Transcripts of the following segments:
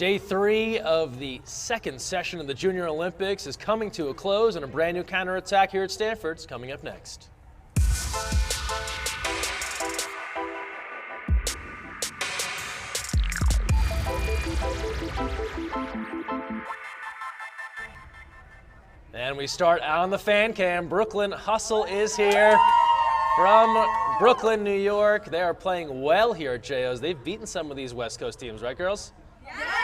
Day 3 of the second session of the Junior Olympics is coming to a close, and a brand new counterattack here at Stanford is coming up next. And we start on the fan cam. Brooklyn Hustle is here from Brooklyn, New York. They are playing well here at JO's. They've beaten some of these West Coast teams, right, girls?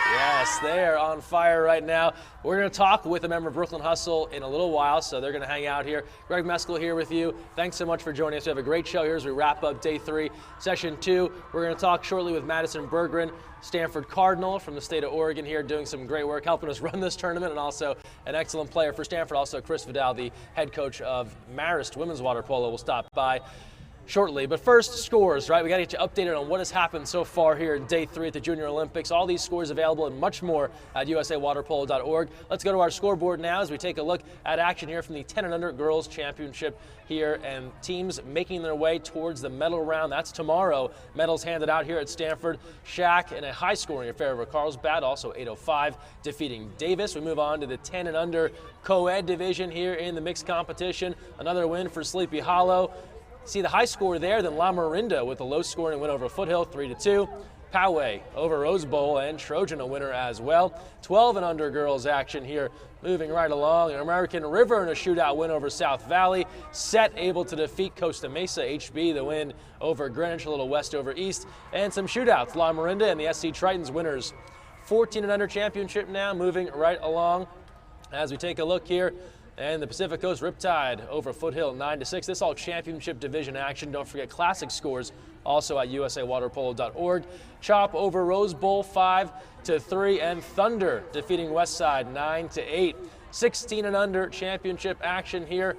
Yes, they are on fire right now. We're going to talk with a member of Brooklyn Hustle in a little while, so they're going to hang out here. Greg Meskel here with you. Thanks so much for joining us. We have a great show here as we wrap up Day 3, Session 2. We're going to talk shortly with Madison Berggren, Stanford Cardinal from the state of Oregon here, doing some great work helping us run this tournament, and also an excellent player for Stanford. Also, Chris Vidal, the head coach of Marist Women's Water Polo, will stop by shortly. But first, scores, right? We got to get you updated on what has happened so far here in Day 3 at the Junior Olympics. All these scores available and much more at usawaterpolo.org. Let's go to our scoreboard now as we take a look at action here from the 10 and under Girls Championship here, and teams making their way towards the medal round. That's tomorrow. Medals handed out here at Stanford. Shack in a high-scoring affair over Carlsbad, also 805, defeating Davis. We move on to the 10 and under co-ed division here in the mixed competition. Another win for Sleepy Hollow. See the high score there, then La Marinda with a low scoring win over Foothill, 3-2. Poway over Rose Bowl, and Trojan a winner as well. 12 and under girls action here, moving right along. American River in a shootout win over South Valley. Set able to defeat Costa Mesa HB, the win over Greenwich, a little west over east. And some shootouts, La Marinda and the SC Tritons winners. 14 and under championship now, moving right along as we take a look here. And the Pacific Coast Riptide over Foothill, 9-6. This all championship division action. Don't forget classic scores also at usawaterpolo.org. Chop over Rose Bowl, 5-3, and Thunder defeating Westside, 9-8. 16 and under championship action here.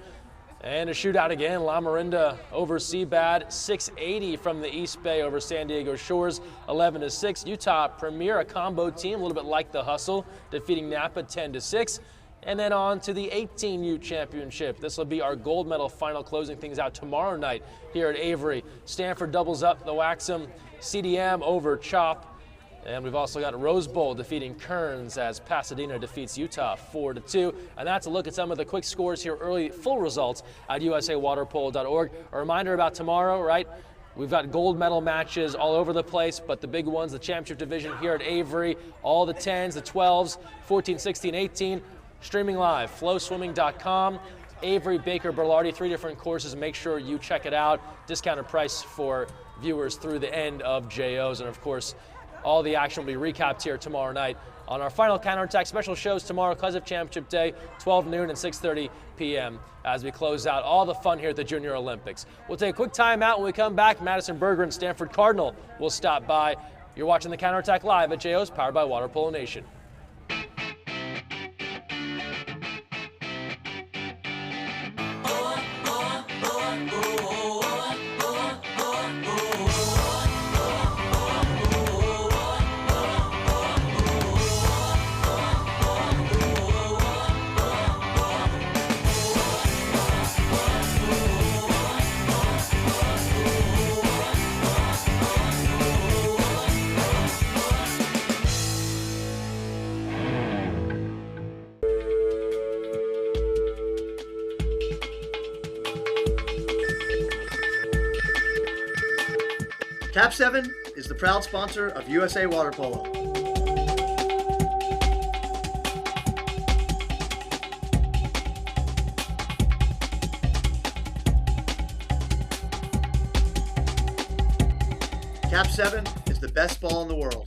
And a shootout again, La Marinda over Seabad, 680 from the East Bay over San Diego Shores, 11-6. Utah Premier, a combo team, a little bit like the Hustle, defeating Napa, 10-6. And then on to the 18U Championship. This will be our gold medal final, closing things out tomorrow night here at Avery. Stanford doubles up the Waxham, CDM over Chop. And we've also got Rose Bowl defeating Kearns as Pasadena defeats Utah 4-2. And that's a look at some of the quick scores here, early full results at usawaterpolo.org. A reminder about tomorrow, right? We've got gold medal matches all over the place, but the big ones, the championship division here at Avery, all the 10s, the 12s, 14, 16, 18. Streaming live, flowswimming.com, Avery, Baker, Berlardi, 3 different courses. Make sure you check it out. Discounted price for viewers through the end of JO's. And of course, all the action will be recapped here tomorrow night on our final counterattack special shows tomorrow because of Championship Day, 12 noon and 6:30 p.m. as we close out all the fun here at the Junior Olympics. We'll take a quick time out. When we come back, Madison Berggren, Stanford Cardinal will stop by. You're watching the Counterattack live at JO's, powered by Water Polo Nation. Cap 7 is the proud sponsor of USA Water Polo. Cap 7 is the best ball in the world.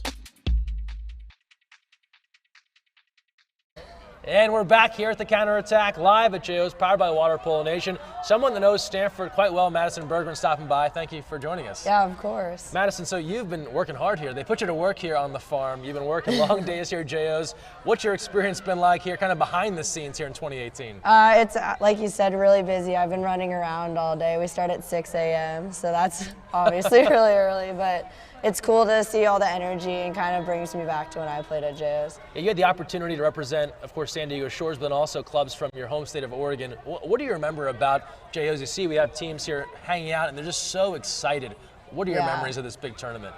And we're back here at the Counterattack live at JO's, powered by Water Polo Nation. Someone that knows Stanford quite well, Madison Berggren, stopping by. Thank you for joining us. Yeah, of course. Madison, so you've been working hard here. They put you to work here on the farm. You've been working long days here at JO's. What's your experience been like here, kind of behind the scenes here in 2018? It's, like you said, really busy. I've been running around all day. We start at 6 a.m., so that's obviously really early, but it's cool to see all the energy and kind of brings me back to when I played at JO's. Yeah, you had the opportunity to represent, of course, San Diego Shores, but then also clubs from your home state of Oregon. What do you remember about JO's? You see we have teams here hanging out, and they're just so excited. What are your Yeah. memories of this big tournament?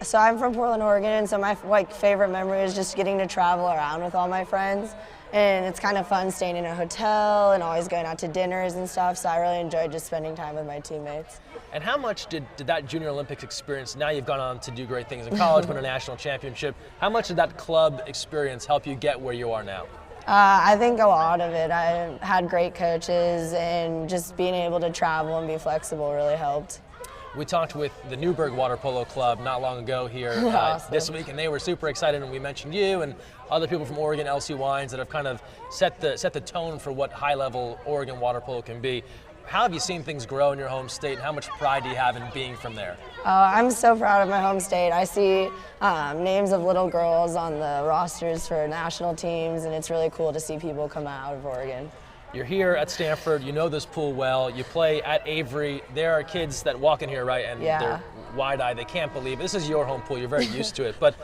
So I'm from Portland, Oregon, and so my favorite memory is just getting to travel around with all my friends. And it's kind of fun staying in a hotel and always going out to dinners and stuff. So I really enjoyed just spending time with my teammates. And how much did that Junior Olympics experience, now you've gone on to do great things in college, win a national championship, how much did that club experience help you get where you are now? I think a lot of it. I had great coaches, and just being able to travel and be flexible really helped. We talked with the Newburgh Water Polo Club not long ago here Awesome. this week, and they were super excited, and we mentioned you and other people from Oregon, LC Wines, that have kind of set the tone for what high-level Oregon water polo can be. How have you seen things grow in your home state, and how much pride do you have in being from there? I'm so proud of my home state. I see names of little girls on the rosters for national teams, and it's really cool to see people come out of Oregon. You're here at Stanford, you know this pool well, you play at Avery. There are kids that walk in here, right, and Yeah. they're wide-eyed, they can't believe it. This is your home pool, you're very used to it, but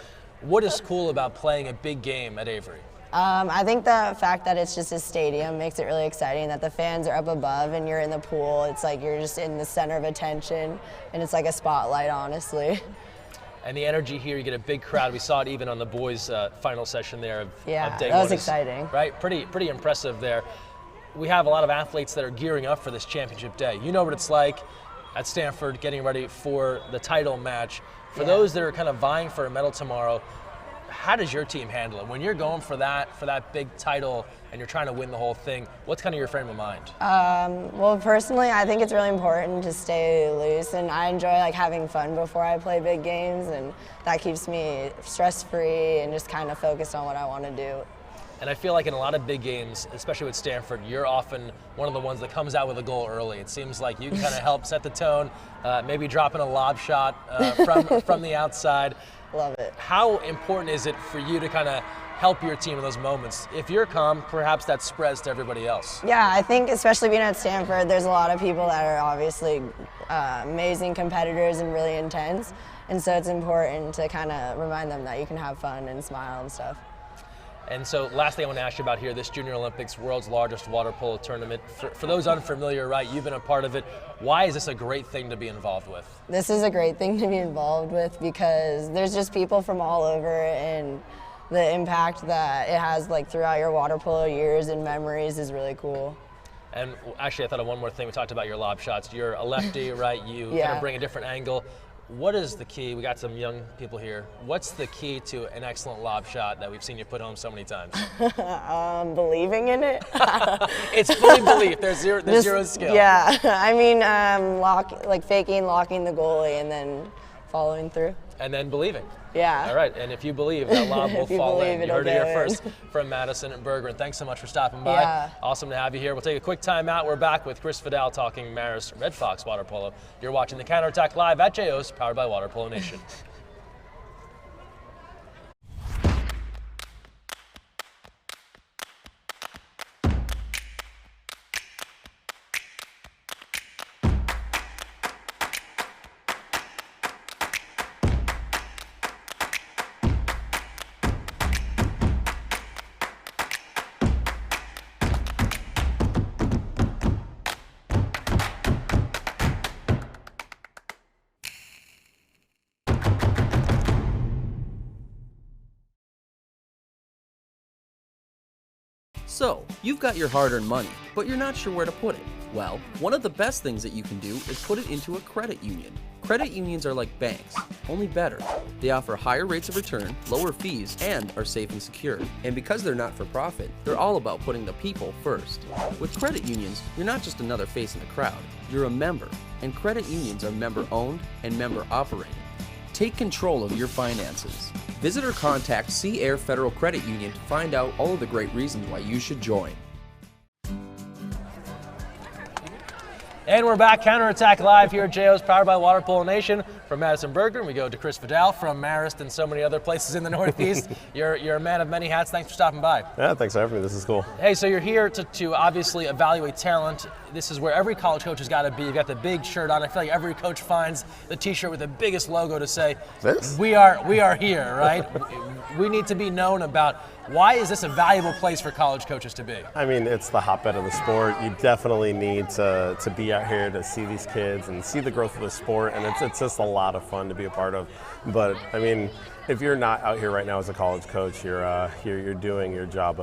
what is cool about playing a big game at Avery? I think the fact that it's just a stadium makes it really exciting, that the fans are up above and you're in the pool. It's like you're just in the center of attention, and it's like a spotlight, honestly. And the energy here, you get a big crowd. We saw it even on the boys' final session there of Yeah, day that was one. exciting. Right, pretty impressive there. We have a lot of athletes that are gearing up for this championship day. You know what it's like at Stanford, getting ready for the title match. For those that are kind of vying for a medal tomorrow, how does your team handle it? When you're going for that big title and you're trying to win the whole thing, what's kind of your frame of mind? Well, personally, I think it's really important to stay loose, and I enjoy like having fun before I play big games, and that keeps me stress-free and just kind of focused on what I want to do. And I feel like in a lot of big games, especially with Stanford, you're often one of the ones that comes out with a goal early. It seems like you can kind of help set the tone, maybe dropping a lob shot from the outside. Love it. How important is it for you to kind of help your team in those moments? If you're calm, perhaps that spreads to everybody else. Yeah, I think especially being at Stanford, there's a lot of people that are obviously amazing competitors and really intense. And so it's important to kind of remind them that you can have fun and smile and stuff. And so last thing I want to ask you about here, this Junior Olympics, world's largest water polo tournament. For those unfamiliar, right, you've been a part of it. Why is this a great thing to be involved with? This is a great thing to be involved with because there's just people from all over, and the impact that it has like throughout your water polo years and memories is really cool. And actually, I thought of one more thing. We talked about your lob shots. You're a lefty, right? You kind of bring a different angle. What is the key? We got some young people here. What's the key to an excellent lob shot that we've seen you put home so many times? Believing in it. It's fully belief. There's zero skill. Yeah, I mean, faking, locking the goalie, and then following through. And then believing. Yeah. All right, and if you believe, that lob will If you fall believe, in. You heard it it'll here go in. first from Madison and Berger, and thanks so much for stopping by. Yeah. Awesome to have you here. We'll take a quick time out. We're back with Chris Fidel talking Marist Red Fox Water Polo. You're watching the Counterattack live at JO's, powered by Water Polo Nation. So, you've got your hard-earned money, but you're not sure where to put it. Well, one of the best things that you can do is put it into a credit union. Credit unions are like banks, only better. They offer higher rates of return, lower fees, and are safe and secure. And because they're not for profit, they're all about putting the people first. With credit unions, you're not just another face in the crowd, you're a member. And credit unions are member-owned and member-operated. Take control of your finances. Visit or contact Sea Air Federal Credit Union to find out all of the great reasons why you should join. And we're back, Counterattack Live here at JO's, powered by Water Polo Nation. From Madison Berger, we go to Chris Fidel from Marist and so many other places in the Northeast. You're a man of many hats. Thanks for stopping by. Yeah, thanks for having me. This is cool. Hey, so you're here to obviously evaluate talent. This is where every college coach has got to be. You've got the big shirt on. I feel like every coach finds the T-shirt with the biggest logo to say, This? we are here, right? We need to be known about Why is this a valuable place for college coaches to be? I mean, it's the hotbed of the sport. You definitely need to be out here to see these kids and see the growth of the sport, and it's just a lot of fun to be a part of. But I mean, if you're not out here right now as a college coach, you're doing your job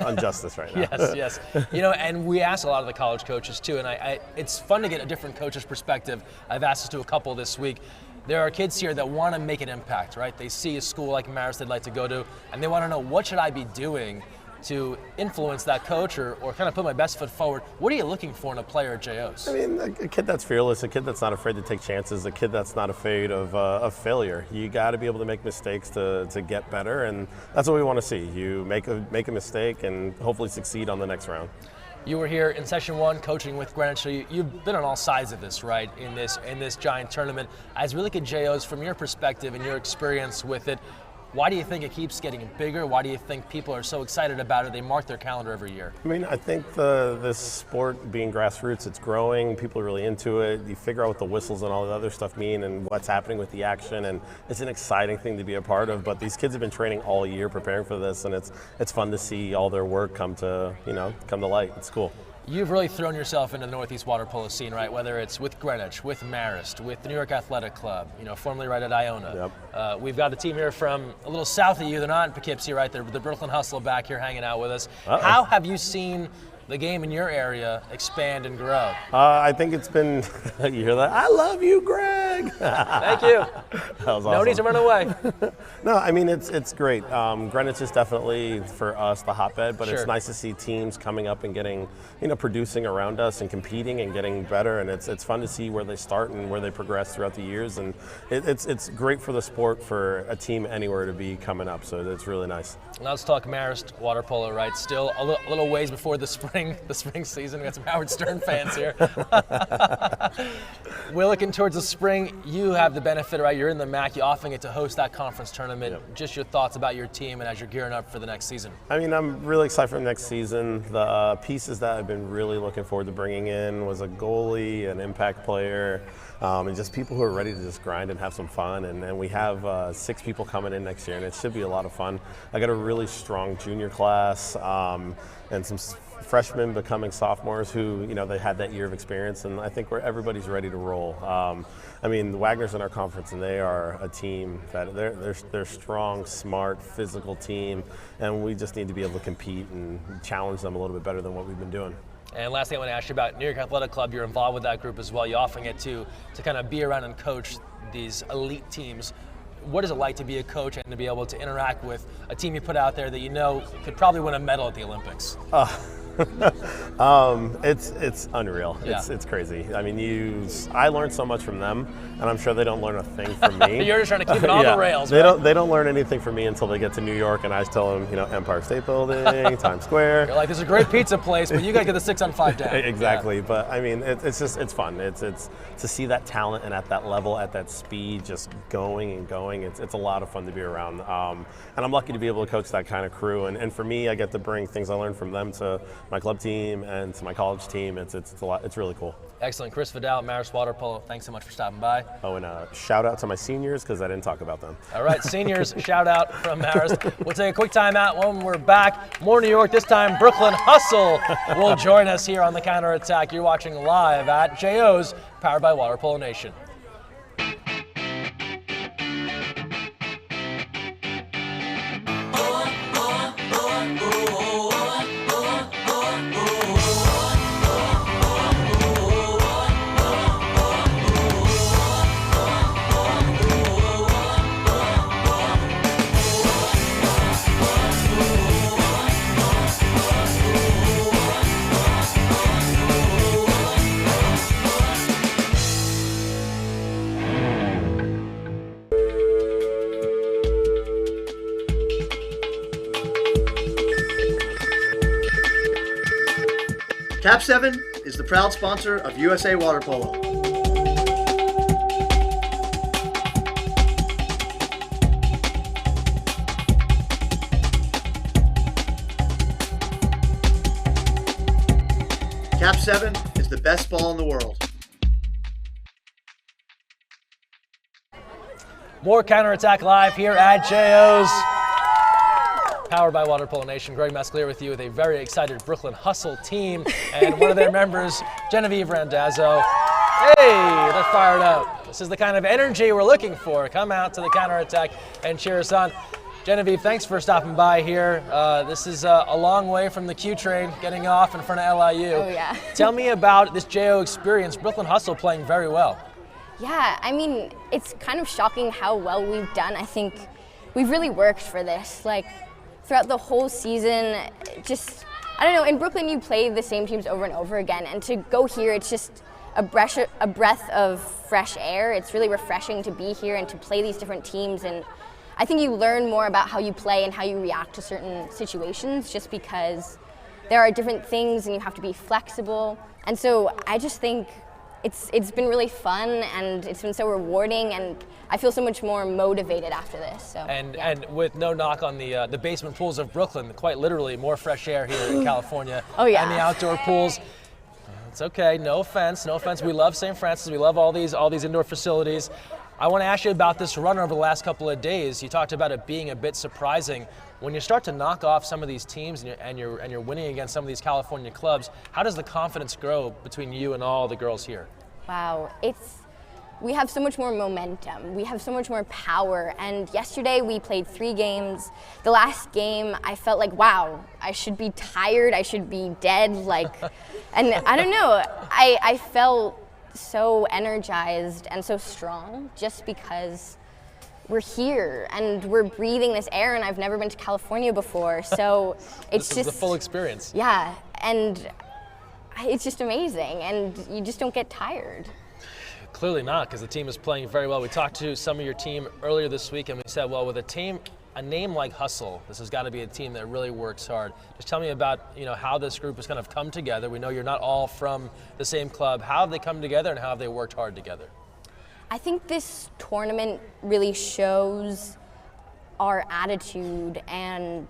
injustice right now. Yes. You know, and we ask a lot of the college coaches too, and it's fun to get a different coach's perspective. I've asked this to a couple this week. There are kids here that want to make an impact, right? They see a school like Marist they'd like to go to, and they want to know, what should I be doing to influence that coach or kind of put my best foot forward? What are you looking for in a player at JOs? I mean, a kid that's fearless, a kid that's not afraid to take chances, a kid that's not afraid of failure. You got to be able to make mistakes to get better, and that's what we want to see. You make a mistake and hopefully succeed on the next round. You were here in session 1 coaching with Greenwich, so you've been on all sides of this, right, in this giant tournament. As we look at JOs, from your perspective and your experience with it, why do you think it keeps getting bigger? Why do you think people are so excited about it? They mark their calendar every year. I mean, I think this sport being grassroots, it's growing. People are really into it. You figure out what the whistles and all the other stuff mean and what's happening with the action, and it's an exciting thing to be a part of. But these kids have been training all year preparing for this, and it's fun to see all their work come to light. It's cool. You've really thrown yourself into the Northeast water polo scene, right? Whether it's with Greenwich, with Marist, with the New York Athletic Club, formerly right at Iona. Yep. We've got a team here from a little south of you. They're not in Poughkeepsie, right? They're the Brooklyn Hustle back here hanging out with us. Uh-oh. How have you seen the game in your area expand and grow? I think it's been, you hear that? I love you, Greg. Thank you. That was awesome. No need to run away. No, I mean, it's great. Greenwich is definitely, for us, the hotbed, but Sure. It's nice to see teams coming up and getting, producing around us and competing and getting better, and it's fun to see where they start and where they progress throughout the years, and it's great for the sport for a team anywhere to be coming up, so it's really nice. Now let's talk Marist water polo, right? Still a little ways before the spring season. We got some Howard Stern fans here. We're looking towards the spring. You have the benefit, right? You're in the MAC. You often get to host that conference tournament. Yep. Just your thoughts about your team and as you're gearing up for the next season. I mean, I'm really excited for the next season. The pieces that I've been really looking forward to bringing in was a goalie, an impact player, and just people who are ready to just grind and have some fun. And we have 6 people coming in next year, and it should be a lot of fun. I got a really strong junior class and some freshmen becoming sophomores who, they had that year of experience, and I think everybody's ready to roll. I mean, the Wagner's in our conference, and they are a team that they're strong, smart, physical team, and we just need to be able to compete and challenge them a little bit better than what we've been doing. And last thing I want to ask you about New York Athletic Club. You're involved with that group as well. You often get to kind of be around and coach these elite teams. What is it like to be a coach and to be able to interact with a team you put out there that could probably win a medal at the Olympics? It's unreal. Yeah. It's crazy. I mean, I learned so much from them, and I'm sure they don't learn a thing from me. You're just trying to keep it on the rails. They right? don't learn anything from me until they get to New York, and I just tell them, Empire State Building, Times Square. You're like, there's a great pizza place, but you got to get the 6-on-5 down. Exactly. Yeah. But I mean, it's fun. It's to see that talent and at that level, at that speed, just going and going. It's a lot of fun to be around, and I'm lucky to be able to coach that kind of crew. And for me, I get to bring things I learned from them to my club team and to my college team. It's a lot. It's really cool. Excellent. Chris Vidal, Marist Water Polo, thanks so much for stopping by. Oh, and shout out to my seniors because I didn't talk about them. All right, seniors, shout out from Marist. We'll take a quick time out. When we're back, more New York, this time Brooklyn Hustle will join us here on the Counterattack. You're watching live at JO's, powered by Water Polo Nation. Cap 7 is the proud sponsor of USA Water Polo. Cap 7 is the best ball in the world. More Counterattack live here at JO's. Powered by Water Polo Nation. Greg Mescalier with you with a very excited Brooklyn Hustle team and one of their members, Genevieve Randazzo. Hey, they're fired up. This is the kind of energy we're looking for. Come out to the counterattack and cheer us on. Genevieve, thanks for stopping by here. This is a long way from the Q train getting off in front of LIU. Oh, yeah. Tell me about this JO experience. Brooklyn Hustle playing very well. Yeah, I mean, it's kind of shocking how well we've done. I think we've really worked for this. Like, throughout the whole season, just, I don't know, in Brooklyn you play the same teams over and over again, and to go here, it's just a breath of fresh air. It's really refreshing to be here and to play these different teams, and I think you learn more about how you play and how you react to certain situations just because there are different things and you have to be flexible. And so I just think it's been really fun and it's been so rewarding, and I feel so much more motivated after this. So, and with no knock on the basement pools of Brooklyn, quite literally more fresh air here in California. Oh, yeah. And the outdoor pools. It's okay, no offense, no offense. We love St. Francis, we love all these indoor facilities. I want to ask you about this run over the last couple of days. You talked about it being a bit surprising. When you start to knock off some of these teams and you're winning against some of these California clubs, how does the confidence grow between you and all the girls here? Wow, we have so much more momentum. We have so much more power. And yesterday we played 3 games. The last game I felt like, wow, I should be tired. I should be dead. And I don't know. I felt so energized and so strong just because we're here and we're breathing this air, and I've never been to California before. So it's this is the full experience. Yeah, and it's just amazing, and you just don't get tired. Clearly not, because the team is playing very well. We talked to some of your team earlier this week, and we said, well, with a name like Hustle, this has got to be a team that really works hard. Just tell me about how this group has kind of come together. We know you're not all from the same club. How have they come together, and how have they worked hard together? I think this tournament really shows our attitude and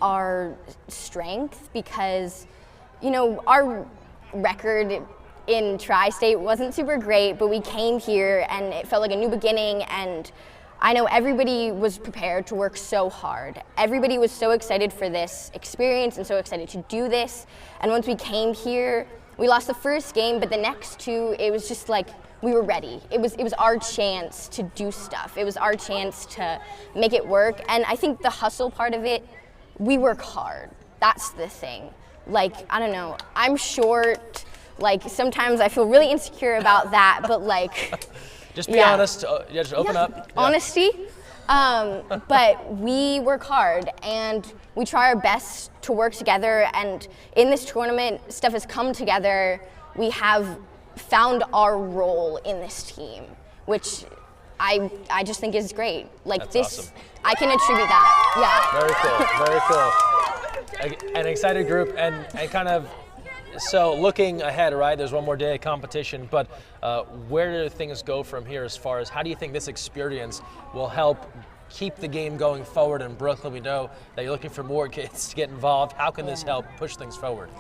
our strength because, our record in Tri-State wasn't super great, but we came here and it felt like a new beginning, and I know everybody was prepared to work so hard. Everybody was so excited for this experience and so excited to do this, and once we came here, we lost the first game, but the next 2, it was just like we were ready. It was our chance to do stuff. It was our chance to make it work, and I think the hustle part of it, we work hard. That's the thing. I don't know, I'm short. Sometimes I feel really insecure about that, but just be honest. Just open up. Yeah. Honesty. But we work hard and we try our best to work together. And in this tournament, stuff has come together. We have found our role in this team, which I just think is great. That's this, awesome. I can attribute that. Yeah. Very cool. Very cool. An excited group and kind of. So looking ahead, right, there's one more day of competition, but where do things go from here as far as how do you think this experience will help keep the game going forward in Brooklyn? We know that you're looking for more kids to get involved. How can this help push things forward?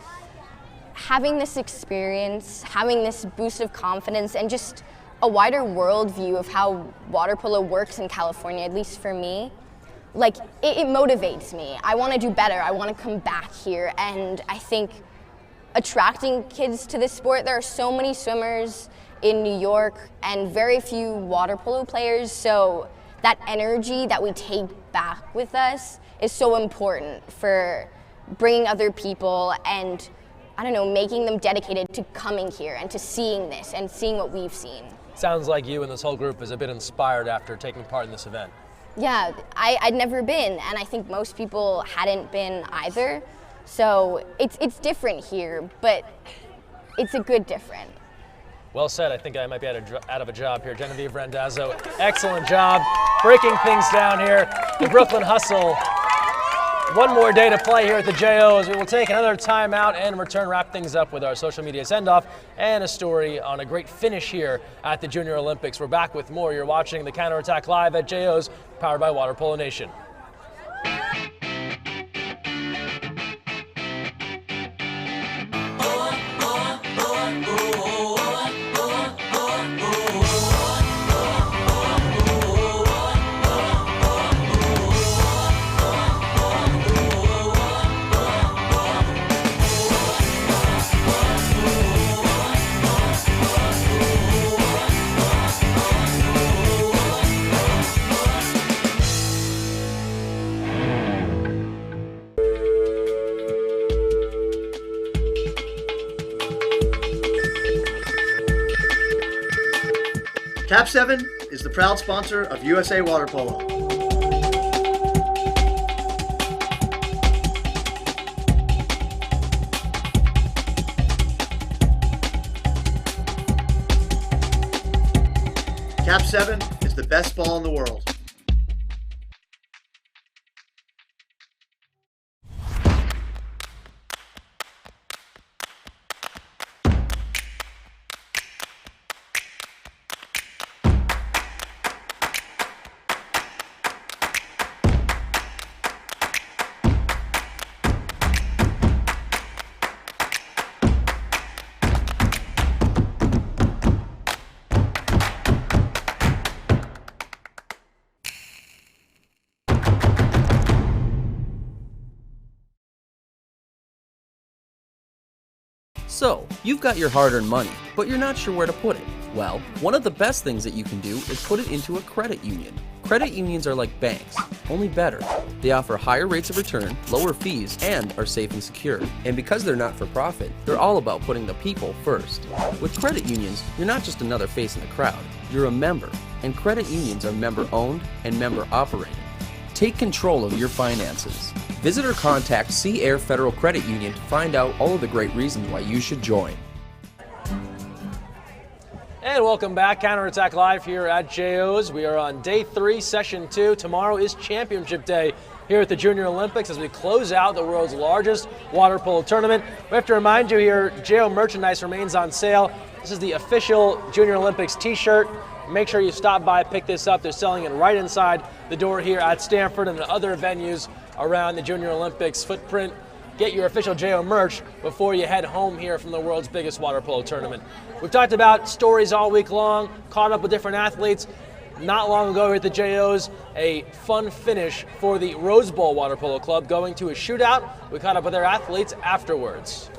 Having this experience, having this boost of confidence, and just a wider worldview of how water polo works in California, at least for me, it motivates me. I want to do better. I want to come back here, and I think attracting kids to this sport. There are so many swimmers in New York and very few water polo players, so that energy that we take back with us is so important for bringing other people and, I don't know, making them dedicated to coming here and to seeing this and seeing what we've seen. Sounds like you and this whole group is a bit inspired after taking part in this event. Yeah, I'd never been, and I think most people hadn't been either. So it's different here, but it's a good different. Well said. I think I might be out of a job here. Genevieve Randazzo, excellent job breaking things down here. The Brooklyn Hustle. One more day to play here at the JOs. We will take another timeout and return, wrap things up with our social media send-off and a story on a great finish here at the Junior Olympics. We're back with more. You're watching the Counterattack Live at JOs, powered by Water Polo Nation. Cap 7 is the proud sponsor of USA Water Polo. Cap 7 is the best ball in the world. So, you've got your hard-earned money, but you're not sure where to put it. Well, one of the best things that you can do is put it into a credit union. Credit unions are like banks, only better. They offer higher rates of return, lower fees, and are safe and secure. And because they're not for profit, they're all about putting the people first. With credit unions, you're not just another face in the crowd, you're a member. And credit unions are member-owned and member-operated. Take control of your finances. Visit or contact Sea Air Federal Credit Union to find out all of the great reasons why you should join. And welcome back, Counterattack Live here at JO's. We are on day 3, session 2. Tomorrow is championship day here at the Junior Olympics as we close out the world's largest water polo tournament. We have to remind you here, JO merchandise remains on sale. This is the official Junior Olympics t-shirt. Make sure you stop by, pick this up. They're selling it right inside the door here at Stanford and other venues around the Junior Olympics footprint. Get your official JO merch before you head home here from the world's biggest water polo tournament. We've talked about stories all week long, caught up with different athletes. Not long ago here at the JO's, a fun finish for the Rose Bowl Water Polo Club going to a shootout. We caught up with their athletes afterwards.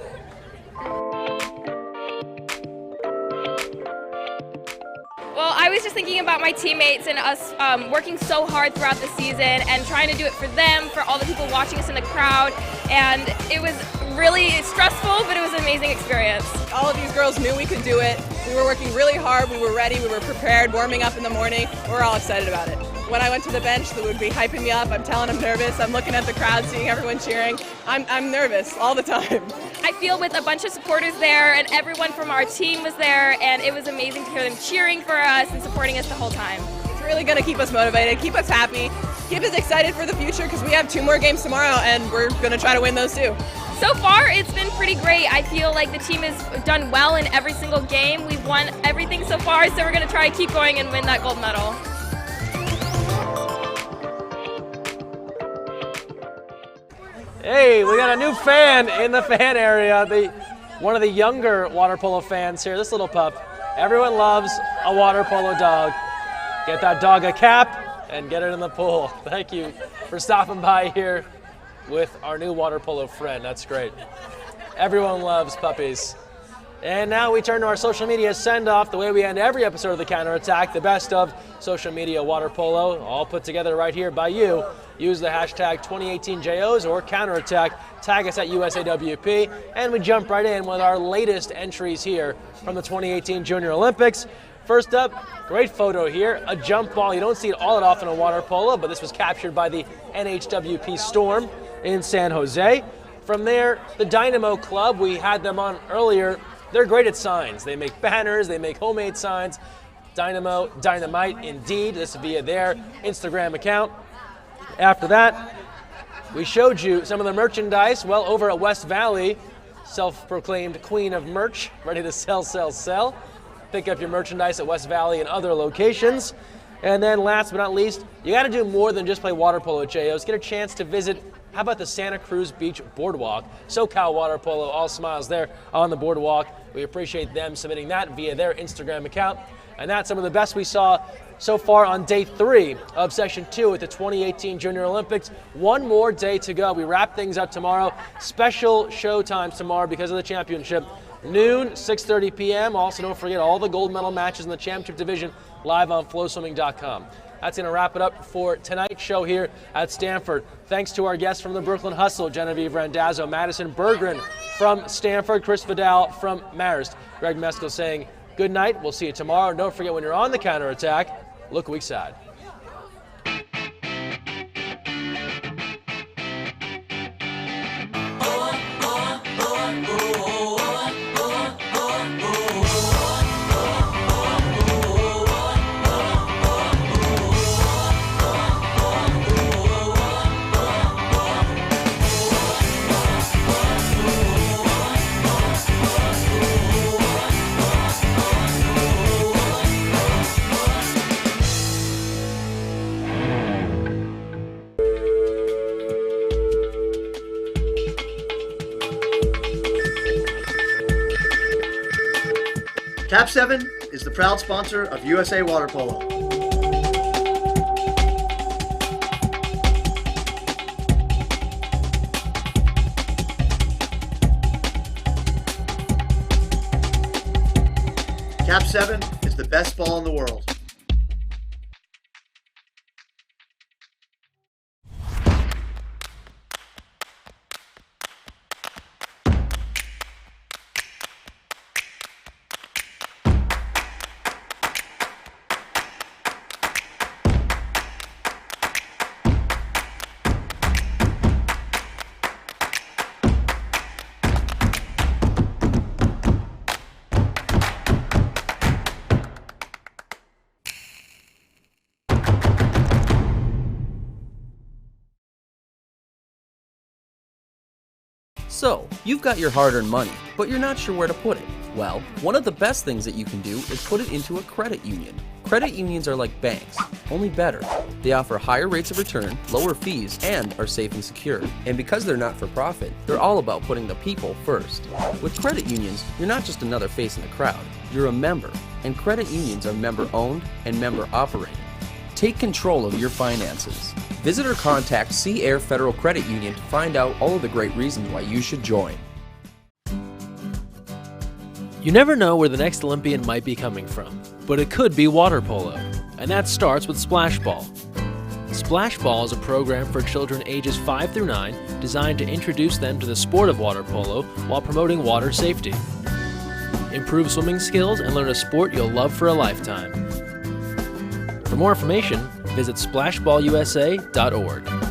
Well, I was just thinking about my teammates and us working so hard throughout the season and trying to do it for them, for all the people watching us in the crowd, and it was really stressful, but it was an amazing experience. All of these girls knew we could do it. We were working really hard, we were ready, we were prepared, warming up in the morning. We're all excited about it. When I went to the bench, they would be hyping me up. I'm telling them nervous. I'm looking at the crowd, seeing everyone cheering. I'm nervous all the time. I feel with a bunch of supporters there, and everyone from our team was there, and it was amazing to hear them cheering for us and supporting us the whole time. It's really going to keep us motivated, keep us happy, keep us excited for the future because we have 2 more games tomorrow, and we're going to try to win those too. So far, it's been pretty great. I feel like the team has done well in every single game. We've won everything so far, so we're going to try to keep going and win that gold medal. Hey, we got a new fan in the fan area. One of the younger water polo fans here, this little pup. Everyone loves a water polo dog. Get that dog a cap and get it in the pool. Thank you for stopping by here with our new water polo friend. That's great. Everyone loves puppies. And now we turn to our social media send-off, the way we end every episode of the Counterattack, the best of social media water polo, all put together right here by you. Use the hashtag 2018JOs or Counterattack, tag us at USAWP, and we jump right in with our latest entries here from the 2018 Junior Olympics. First up, great photo here, a jump ball. You don't see it all that often in water polo, but this was captured by the NHWP Storm in San Jose. From there, the Dynamo Club, we had them on earlier. They're great at signs. They make banners, they make homemade signs. Dynamo, Dynamite, indeed. This is via their Instagram account. After that, we showed you some of the merchandise. Well, over at West Valley, self-proclaimed queen of merch, ready to sell, sell, sell. Pick up your merchandise at West Valley and other locations. And then last but not least, you got to do more than just play water polo at JO's. Get a chance to visit, how about the Santa Cruz Beach Boardwalk? SoCal Water Polo, all smiles there on the boardwalk. We appreciate them submitting that via their Instagram account. And that's some of the best we saw so far on day 3 of session 2 at the 2018 Junior Olympics. One more day to go. We wrap things up tomorrow. Special show times tomorrow because of the championship. Noon, 6:30 p.m. Also, don't forget all the gold medal matches in the championship division live on flowswimming.com. That's going to wrap it up for tonight's show here at Stanford. Thanks to our guests from the Brooklyn Hustle, Genevieve Randazzo, Madison Berggren from Stanford, Chris Vidal from Marist. Greg Meskel saying Good night. We'll see you tomorrow. And don't forget, when you're on the counterattack, look weak side. Cap 7 is the proud sponsor of USA Water Polo. Cap 7 is the best ball in the world. So, you've got your hard-earned money, but you're not sure where to put it. Well, one of the best things that you can do is put it into a credit union. Credit unions are like banks, only better. They offer higher rates of return, lower fees, and are safe and secure. And because they're not for profit, they're all about putting the people first. With credit unions, you're not just another face in the crowd, you're a member. And credit unions are member-owned and member-operated. Take control of your finances. Visit or contact Sea Air Federal Credit Union to find out all of the great reasons why you should join. You never know where the next Olympian might be coming from, but it could be water polo, and that starts with Splash Ball. Splash Ball is a program for children ages 5 through 9 designed to introduce them to the sport of water polo while promoting water safety. Improve swimming skills and learn a sport you'll love for a lifetime. For more information, visit splashballusa.org.